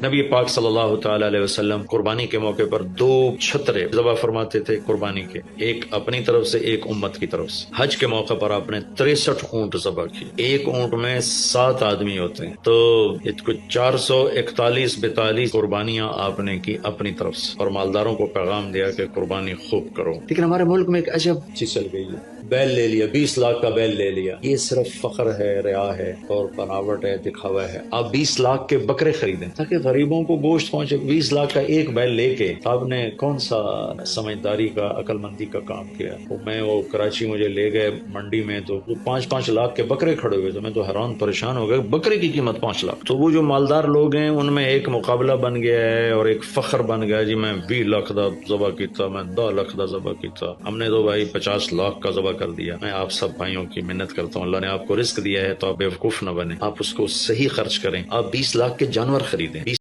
نبی پاک صلی اللہ تعالی علیہ وسلم قربانی کے موقع پر 2 چھترے ذبح فرماتے تھے قربانی کے، ایک اپنی طرف سے ایک امت کی طرف سے۔ حج کے موقع پر آپ نے 63 اونٹ ذبح کیے، ایک اونٹ میں 7 آدمی ہوتے ہیں، تو کچھ 441-42 قربانیاں آپ نے کی اپنی طرف سے، اور مالداروں کو پیغام دیا کہ قربانی خوب کرو۔ لیکن ہمارے ملک میں ایک عجب چیز چل گئی ہے، بیل لے لیا، 20 لاکھ کا بیل لے لیا، یہ صرف فخر ہے، ریا ہے اور بناوٹ ہے، دکھاوا ہے۔ آپ 20 لاکھ کے بکرے خریدیں تاکہ غریبوں کو گوشت پہنچے۔ 20 لاکھ کا ایک بیل لے کے آپ نے کون سا سمجھداری کا، عقل مندی کا کام کیا؟ وہ کراچی مجھے لے گئے منڈی میں، تو 5-5 لاکھ کے بکرے کھڑے ہوئے، تو میں تو حیران پریشان ہو گیا، بکرے کی قیمت 5 لاکھ۔ تو وہ جو مالدار لوگ ہیں ان میں ایک مقابلہ بن گیا ہے اور ایک فخر بن گیا جی میں 20 لاکھ دا ذبح کیتا، میں 10 لاکھ دا ذبح کیتا، ہم نے تو بھائی 50 لاکھ کا ذبح کر دیا۔ میں آپ سب بھائیوں کی منت کرتا ہوں، اللہ نے آپ کو رزق دیا ہے تو آپ بیوقوف نہ بنیں، آپ اس کو صحیح خرچ کریں۔ آپ 20 لاکھ کے جانور خریدیں۔